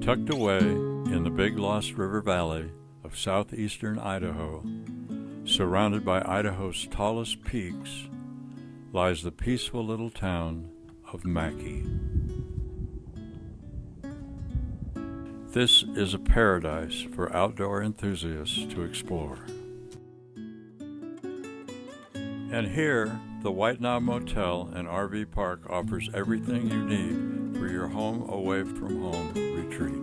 Tucked away in the Big Lost River Valley of southeastern Idaho, surrounded by Idaho's tallest peaks, lies the peaceful little town of Mackay. This is a paradise for outdoor enthusiasts to explore. And here, the White Knob Motel and RV Park offers everything you need for your home away from home retreat.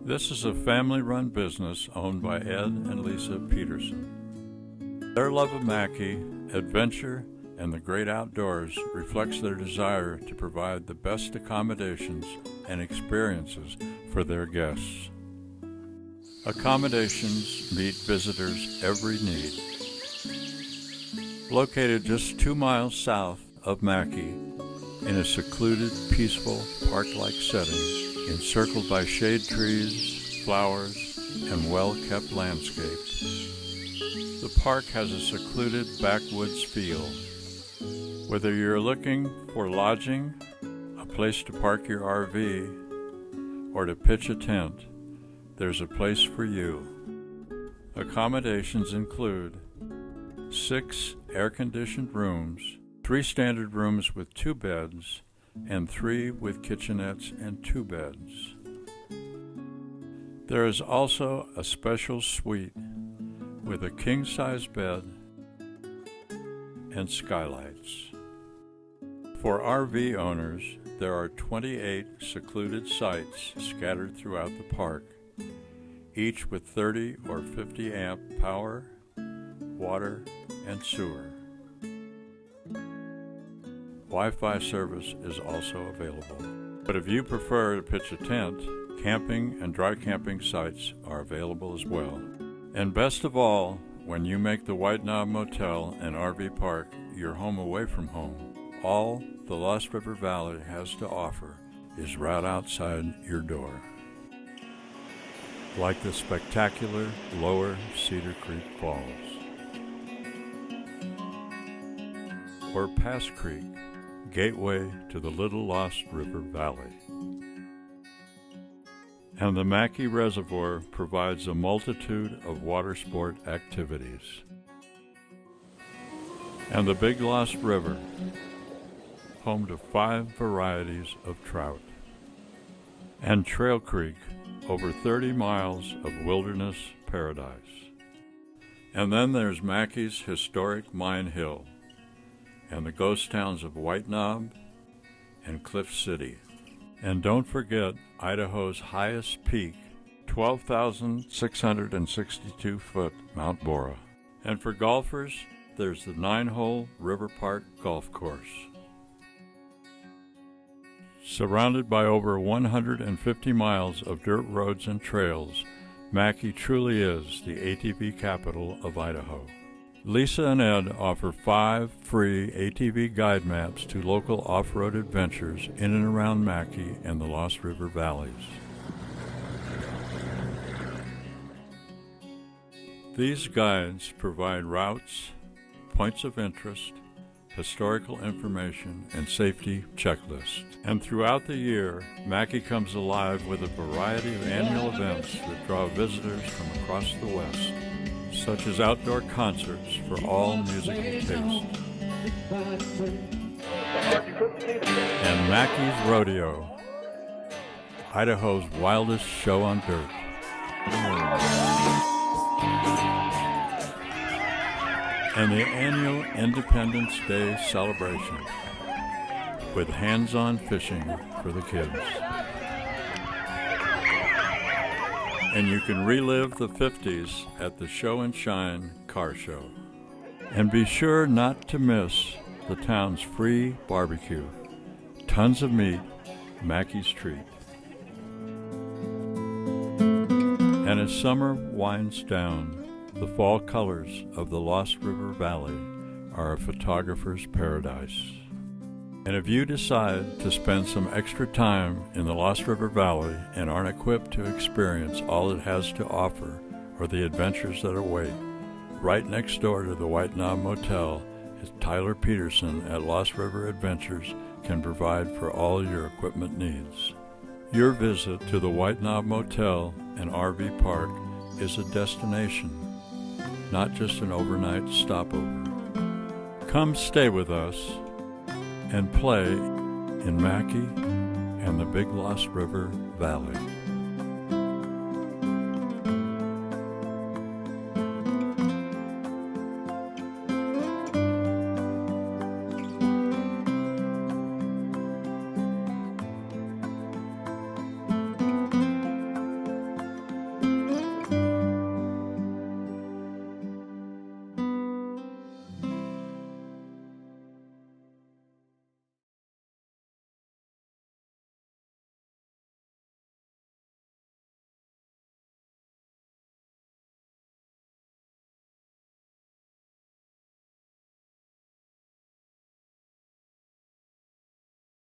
This is a family-run business owned by Ed and Lisa Peterson. Their love of Mackay, adventure, and the great outdoors reflects their desire to provide the best accommodations and experiences for their guests. Accommodations meet visitors' every need. Located just 2 miles south of Mackay, in a secluded, peaceful, park-like setting, encircled by shade trees, flowers, and well-kept landscape, the park has a secluded backwoods feel. Whether you're looking for lodging, a place to park your RV, or to pitch a tent, there's a place for you. Accommodations include 6 air-conditioned rooms, 3 standard rooms with 2 beds, and 3 with kitchenettes and 2 beds. There is also a special suite with a king-size bed and skylights. For RV owners, there are 28 secluded sites scattered throughout the park, each with 30 or 50 amp power, water, and sewer. Wi-Fi service is also available. But if you prefer to pitch a tent, camping and dry camping sites are available as well. And best of all, when you make the White Knob Motel and RV Park your home away from home, all the Lost River Valley has to offer is right outside your door. Like the spectacular Lower Cedar Creek Falls, or Pass Creek, gateway to the Little Lost River Valley. And the Mackay Reservoir provides a multitude of water sport activities. And the Big Lost River, home to 5 varieties of trout. And Trail Creek, over 30 miles of wilderness paradise. And then there's Mackay's historic Mine Hill, and the ghost towns of White Knob and Cliff City. And don't forget Idaho's highest peak, 12,662-foot Mount Bora. And for golfers, there's the 9-hole River Park Golf Course. Surrounded by over 150 miles of dirt roads and trails, Mackay truly is the ATV capital of Idaho. Lisa and Ed offer 5 free ATV guide maps to local off-road adventures in and around Mackay and the Lost River Valleys. These guides provide routes, points of interest, historical information, and safety checklists. And throughout the year, Mackay comes alive with a variety of annual events that draw visitors from across the West, such as outdoor concerts for all musical tastes. And Mackay's Rodeo, Idaho's wildest show on dirt. And the annual Independence Day celebration with hands-on fishing for the kids. And you can relive the 50s at the Show and Shine car show. And be sure not to miss the town's free barbecue. Tons of meat, Mackay's treat. And as summer winds down, the fall colors of the Lost River Valley are a photographer's paradise. And if you decide to spend some extra time in the Lost River Valley and aren't equipped to experience all it has to offer or the adventures that await, right next door to the White Knob Motel Tyler Peterson at Lost River Adventures can provide for all your equipment needs. Your visit to the White Knob Motel and RV Park is a destination, not just an overnight stopover. Come stay with us and play in Mackay and the Big Lost River Valley.